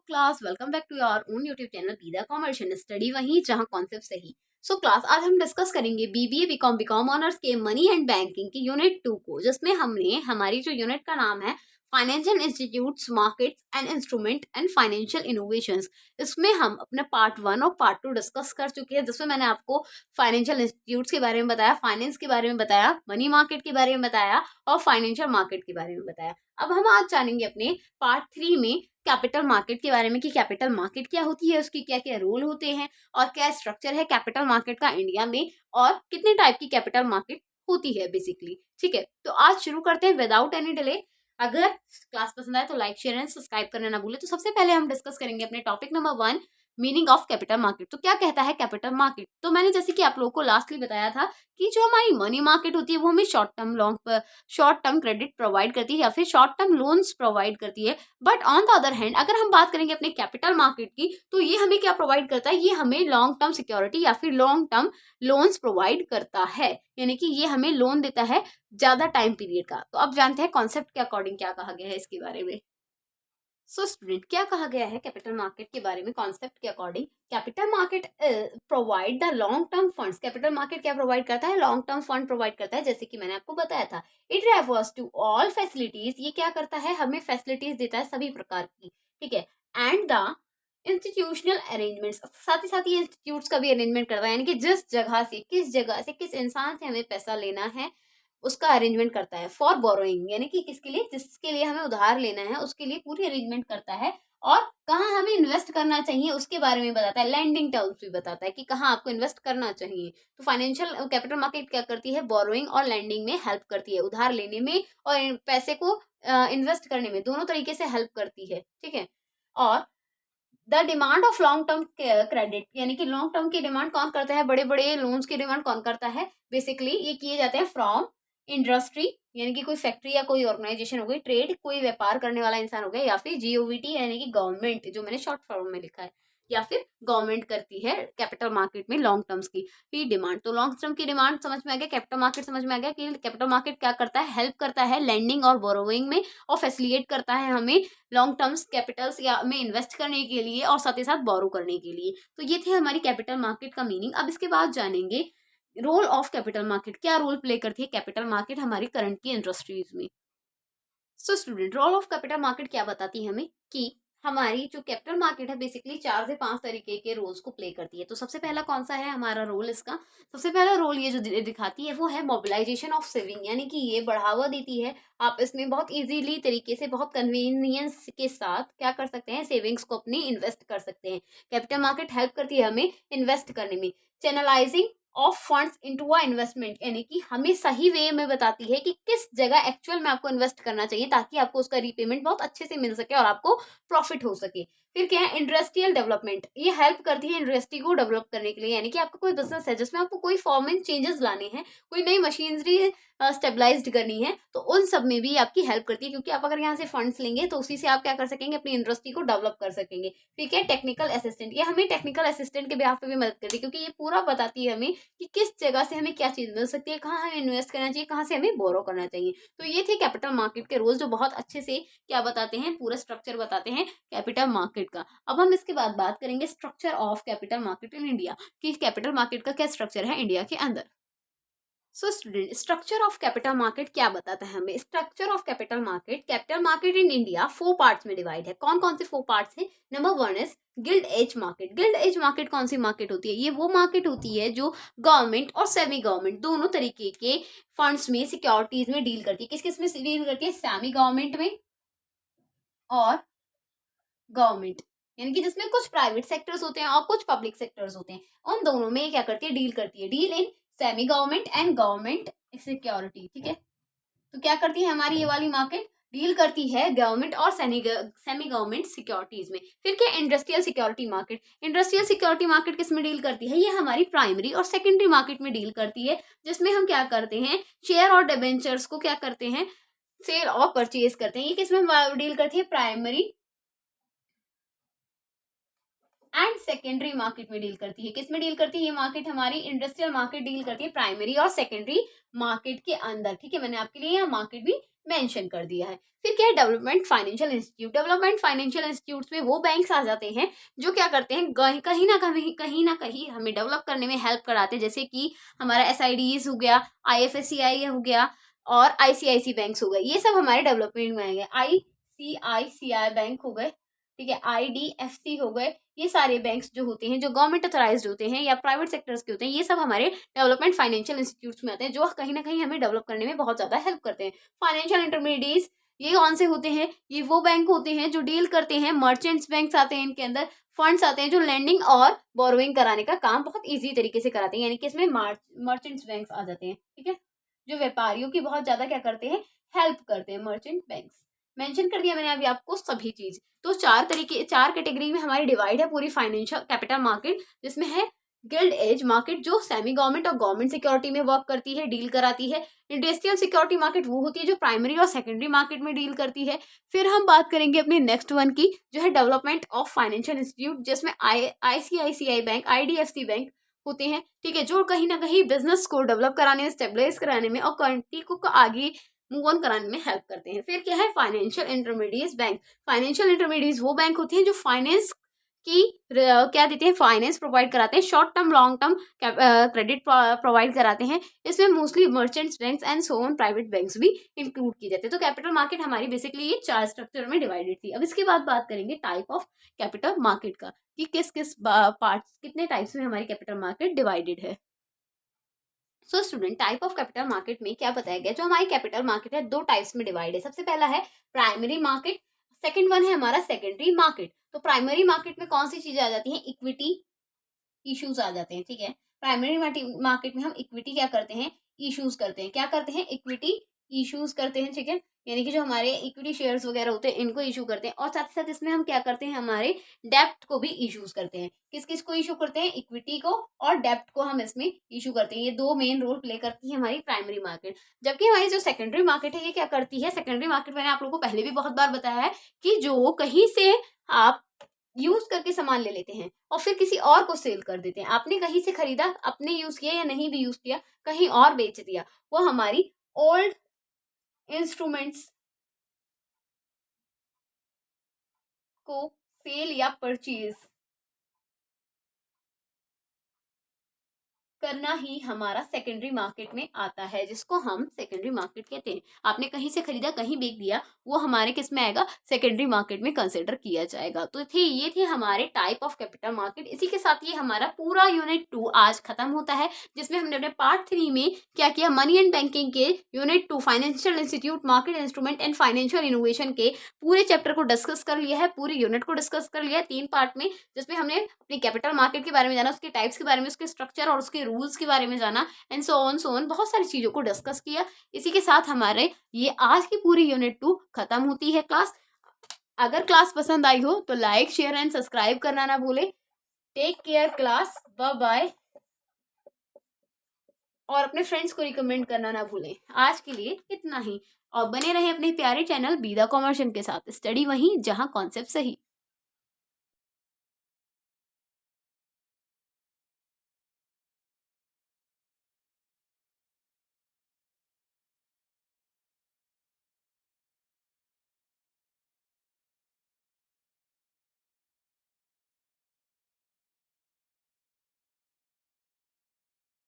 Class welcome back to your own YouTube channel be the commercial study वहीं जहां concept सही। So class आज हम डिस्कस करेंगे बीबीए बीकॉम बीकॉम ऑनर्स के मनी एंड बैंकिंग की यूनिट 2 को, जिसमें हमने हमारी जो यूनिट का नाम है financial institutes markets and instrument and financial innovations, इसमें हम अपने पार्ट 1 और पार्ट 2 डिस्कस कर चुके हैं, जिसमें मैंने आपको फाइनेंशियल इंस्टीट्यूट्स के बारे में बताया, फाइनेंस के बारे में बताया, मनी मार्केट के बारे में बताया और फाइनेंशियल मार्केट के बारे में बताया। अब हम आज जानेंगे अपने पार्ट 3 में कैपिटल मार्केट के बारे में कि कैपिटल मार्केट क्या होती है, उसकी क्या क्या रोल होते हैं और क्या स्ट्रक्चर है कैपिटल मार्केट का इंडिया में और कितने टाइप की कैपिटल मार्केट होती है बेसिकली। ठीक है, तो आज शुरू करते हैं विदाउट एनी डिले। अगर क्लास पसंद आए तो लाइक शेयर एंड सब्सक्राइब करना ना भूले। तो सबसे पहले हम डिस्कस करेंगे अपने topic number 1, meaning of capital market. तो क्या कहता है कैपिटल मार्केट? तो मैंने जैसे कि आप लोगों को लास्टली बताया था कि जो हमारी मनी मार्केट होती है वो हमें शॉर्ट टर्म क्रेडिट प्रोवाइड करती है या फिर शॉर्ट टर्म लोन्स प्रोवाइड करती है। But on the other hand अगर हम बात करेंगे अपने कैपिटल मार्केट की, तो ये हमें क्या प्रोवाइड करता है? ये हमें लॉन्ग टर्म सिक्योरिटी या फिर लॉन्ग टर्म लोन्स प्रोवाइड करता है, यानी कि ये हमें लोन देता है ज्यादा टाइम पीरियड का। तो अब जानते हैं कॉन्सेप्ट के अकॉर्डिंग क्या कहा गया है इसके बारे में। स्टूडेंट, क्या कहा गया है कैपिटल मार्केट के बारे में कॉन्सेप्ट के according? Capital market provide the long term funds. Capital market क्या प्रोवाइड करता है? लॉन्ग टर्म फंड प्रोवाइड करता है, जैसे कि मैंने आपको बताया था। It refers to all facilities. ये क्या करता है? हमें फैसिलिटीज देता है सभी प्रकार की। ठीक है, एंड द इंस्टीट्यूशनल अरेंजमेंट्स, साथ ही साथ ये इंस्टीट्यूट्स का भी अरेंजमेंट करता है, यानी कि जिस जगह से किस इंसान से हमें पैसा लेना है उसका अरेंजमेंट करता है। फॉर बोरोइंग, यानी कि किसके लिए? जिसके लिए हमें उधार लेना है उसके लिए पूरी अरेंजमेंट करता है। और कहाँ हमें इन्वेस्ट करना चाहिए उसके बारे में बताता है। लैंडिंग टर्म्स भी बताता है कि कहाँ आपको इन्वेस्ट करना चाहिए। तो फाइनेंशियल कैपिटल मार्केट क्या करती है? बोरोइंग और लैंडिंग में हेल्प करती है, उधार लेने में और पैसे को इन्वेस्ट करने में, दोनों तरीके से हेल्प करती है। ठीक है, और the demand of long term credit, यानी कि लॉन्ग टर्म की डिमांड कौन करता है? बड़े बड़े लोन्स की डिमांड कौन करता है? बेसिकली ये किए जाते हैं फ्रॉम इंडस्ट्री, यानी कि कोई फैक्ट्री या कोई ऑर्गेनाइजेशन हो गई, ट्रेड कोई व्यापार करने वाला इंसान हो गया, या फिर जीओवीटी यानी कि गवर्नमेंट, जो मैंने शॉर्ट फॉर्म में लिखा है, या फिर गवर्नमेंट करती है कैपिटल मार्केट में लॉन्ग टर्म्स की ही डिमांड। तो लॉन्ग टर्म की डिमांड समझ में आ गया, कैपिटल मार्केट समझ में आ गया कि कैपिटल मार्केट क्या करता है? हेल्प करता है लैंडिंग और बोरोइंग में और फैसिलिटेट करता है हमें लॉन्ग टर्म्स कैपिटल्स या में इन्वेस्ट करने के लिए और साथ ही साथ बोरो करने के लिए। तो ये थे हमारी कैपिटल मार्केट का मीनिंग। अब इसके बाद जानेंगे रोल ऑफ कैपिटल मार्केट। क्या रोल प्ले करती है कैपिटल मार्केट हमारी करंट की इंडस्ट्रीज में? Student, role of capital market क्या बताती है हमें कि हमारी जो कैपिटल मार्केट है बेसिकली 4 से 5 तरीके के रोल्स को प्ले करती है। तो सबसे पहला कौन सा है हमारा रोल इसका? सबसे पहला रोल ये जो दिखाती है वो है मोबिलाइजेशन ऑफ सेविंग, यानी कि ये बढ़ावा देती है। आप इसमें बहुत इजीली तरीके से, बहुत कन्वीनियंस के साथ क्या कर सकते हैं? सेविंग्स को अपनी इन्वेस्ट कर सकते हैं। कैपिटल मार्केट हेल्प करती है हमें इन्वेस्ट करने में। Channelising of funds into a investment, यानी कि हमें सही वे में बताती है कि किस जगह एक्चुअल में आपको इन्वेस्ट करना चाहिए ताकि आपको उसका रीपेमेंट बहुत अच्छे से मिल सके और आपको प्रॉफिट हो सके। फिर क्या है? इंडस्ट्रियल डेवलपमेंट, ये हेल्प करती है इंडस्ट्री को डेवलप करने के लिए, यानी कि आपका कोई बिजनेस है जिसमें आपको कोई फॉर्म में चेंजेस लाने हैं, कोई नई मशीनरी स्टेबलाइज्ड करनी है, तो उन सब में भी आपकी हेल्प करती है, क्योंकि आप अगर यहाँ से फंड्स लेंगे तो उसी से आप क्या कर सकेंगे? अपनी इंडस्ट्री को डेवलप कर सकेंगे। ठीक है, टेक्निकल असिस्टेंट, ये हमें टेक्निकल असिस्टेंट के बिहाफ पे भी मदद करती है, क्योंकि ये पूरा बताती है हमें कि किस जगह से हमें क्या चीज मिल सकती है, कहाँ हमें इन्वेस्ट करना चाहिए, कहाँ से हमें बोरो करना चाहिए। तो ये थे कैपिटल मार्केट के रोल्स, जो बहुत अच्छे से क्या बताते हैं? पूरा स्ट्रक्चर बताते हैं कैपिटल मार्केट का। अब हम इसके बाद बात करेंगे structure of capital market in India, कि कैपिटल मार्केट का क्या स्ट्रक्चर है इंडिया के अंदर। Student, structure of capital market क्या बताता है हमें? Structure of capital market in India 4 parts में डिवाइड है। कौन कौन से 4 पार्ट्स हैं? Number 1 is gilt edge market. Gilt edge market कौन सी मार्केट होती है? ये वो मार्केट होती है जो गवर्नमेंट और सेमी गवर्नमेंट दोनों तरीके के फंड्स में, सिक्योरिटीज में डील करती है। किस किस में डील करती है? सेमी गवर्नमेंट में और गवर्नमेंट, यानी कि जिसमें कुछ प्राइवेट सेक्टर्स होते हैं और कुछ पब्लिक सेक्टर्स होते हैं, उन दोनों में क्या करती है? डील करती है। Deal in semi government and government security. ठीक है, तो क्या करती है हमारी ये वाली मार्केट? डील करती है गवर्नमेंट और सेमी गवर्नमेंट सिक्योरिटीज में। फिर क्या? Industrial security market. Industrial security market किस में डील करती है? ये हमारी प्राइमरी और सेकेंडरी मार्केट में डील करती है, जिसमें हम क्या करते हैं? शेयर और डिबेंचर्स को क्या करते हैं? सेल और परचेज करते हैं। ये किस में डील करती है? प्राइमरी एंड सेकेंडरी मार्केट में डील करती है। किस में डील करती है? ये मार्केट हमारी इंडस्ट्रियल मार्केट डील करती है प्राइमरी और सेकेंडरी मार्केट के अंदर। ठीक है, मैंने आपके लिए यहाँ मार्केट भी मेंशन कर दिया है। फिर क्या है? Development financial institute. Development financial institutes में वो बैंक्स आ जाते हैं जो क्या करते हैं, कहीं ना कहीं हमें डेवलप करने में हेल्प कराते हैं, जैसे कि हमारा SIDs हो गया, IFSCI हो गया और ICICI बैंक्स हो गए। ये सब हमारे डेवलपमेंट में आएंगे। ICICI बैंक हो गए, ठीक है, IDFC हो गए। ये सारे बैंक्स जो होते हैं, जो गवर्नमेंट अथोराइज्ड होते हैं या प्राइवेट सेक्टर्स के होते हैं, ये सब हमारे डेवलपमेंट फाइनेंशियल इंस्टीट्यूट्स में आते हैं, जो कहीं ना कहीं हमें डेवलप करने में बहुत ज्यादा हेल्प करते हैं। फाइनेंशियल इंटरमीडिएट्स ये कौन से होते हैं? ये वो बैंक होते हैं जो डील करते हैं, मर्चेंट्स बैंक्स आते हैं इनके अंदर, फंड्स आते हैं जो लेंडिंग और बोरोइंग कराने का काम बहुत ईजी तरीके से कराते हैं, यानी कि इसमें मर्चेंट्स बैंक्स आ जाते हैं। ठीक है, जो व्यापारियों की बहुत ज्यादा क्या करते हैं, हेल्प करते हैं, मर्चेंट बैंक्स। मेंशन कर दिया मैंने अभी आपको सभी चीज। तो चार कैटेगरी में हमारी डिवाइड है पूरी फाइनेंशियल कैपिटल मार्केट, जिसमें है गिल्ड एज मार्केट जो सेमी गवर्नमेंट और गवर्नमेंट सिक्योरिटी में वर्क करती है, डील कराती है। इंडस्ट्रियल सिक्योरिटी मार्केट वो होती है जो प्राइमरी और सेकेंडरी मार्केट में डील करती है। फिर हम बात करेंगे अपने नेक्स्ट वन की, जो है डेवलपमेंट ऑफ फाइनेंशियल इंस्टीट्यूट, जिसमें ICICI बैंक, IDFC बैंक होते हैं। ठीक है, जो कहीं ना कहीं बिजनेस को डेवलप कराने में, स्टेबलाइज कराने में और कंट्री को आगे मूव ऑन कराने में हेल्प करते हैं। फिर क्या है? Financial intermediate bank. Financial intermediate वो बैंक होते हैं जो फाइनेंस की क्या देते हैं, फाइनेंस प्रोवाइड कराते हैं, short term long term credit provide कराते हैं। इसमें mostly merchants banks and so on private banks भी इंक्लूड किए जाते हैं। तो कैपिटल मार्केट हमारी बेसिकली ये चार स्ट्रक्चर में डिवाइडेड थी। अब इसके बाद बात करेंगे टाइप ऑफ कैपिटल मार्केट का, कि किस किस पार्ट्स, कितने टाइप्स में हमारी कैपिटल मार्केट डिवाइडेड है। So student, type of capital market में क्या बताया गया? जो हमारी कैपिटल मार्केट है दो टाइप्स में डिवाइड है। सबसे पहला है प्राइमरी मार्केट, सेकंड वन है हमारा सेकेंडरी मार्केट। तो प्राइमरी मार्केट में कौन सी चीजें आ जाती हैं? इक्विटी इश्यूज आ जाते हैं। ठीक है, प्राइमरी मार्केट में हम इक्विटी क्या करते हैं, इश्यूज करते हैं। क्या करते हैं? इक्विटी इश्यूज करते हैं। ठीक है, यानी कि जो हमारे इक्विटी शेयर्स वगैरह होते हैं इनको इशू करते हैं। और साथ ही साथ इसमें हम क्या करते हैं, हमारे डेप्ट को भी इश्यूज करते हैं। किस किस को इशू करते हैं? इक्विटी को और डेप्ट को हम इसमें इशू करते हैं। ये दो मेन रोल प्ले करती है हमारी प्राइमरी मार्केट। जबकि हमारी जो सेकेंडरी मार्केट है ये क्या करती है? सेकेंडरी मार्केट मैंने आप लोगों को पहले भी बहुत बार बताया है कि जो कहीं से आप यूज करके सामान ले लेते हैं और फिर किसी और को सेल कर देते हैं। आपने कहीं से खरीदा, अपने यूज किया या नहीं भी यूज किया, कहीं और बेच दिया, वो हमारी ओल्ड इंस्ट्रूमेंट्स को सेल या परचेज करना ही हमारा सेकेंडरी मार्केट में आता है, जिसको हम सेकेंडरी मार्केट कहते हैं। आपने कहीं से खरीदा, कहीं बेच दिया, वो हमारे किस में आएगा? सेकेंडरी मार्केट में कंसिडर किया जाएगा। तो ये थे हमारे टाइप ऑफ कैपिटल मार्केट। इसी के साथ ये हमारा पूरा यूनिट 2 आज खत्म होता है, जिसमें हमने अपने पार्ट 3 में क्या किया, मनी एंड बैंकिंग के unit 2 financial institute, market instrument and financial innovation के पूरे चैप्टर को डिस्कस कर लिया है, पूरे यूनिट को डिस्कस कर लिया है 3 पार्ट में, जिसमें हमने अपनी कैपिटल मार्केट के बारे में जाना, उसके टाइप्स के बारे में, उसके स्ट्रक्चर और उसके रूल्स के बारे में जाना, एंड सो ऑन बहुत सारी चीजों को डिस्कस किया। इसी के साथ हमारे ये आज की पूरी यूनिट 2 खत्म होती है क्लास। अगर क्लास पसंद आई हो तो लाइक, शेयर एंड सब्सक्राइब करना ना भूले। Take care class, bye bye, और अपने फ्रेंड्स को रिकमेंड करना ना भूलें। आज के लिए इतना ही, और बने रहे अपने प्यारे चैनल बी द कॉमर्शियन के साथ। स्टडी वहीं जहां कॉन्सेप्ट सही।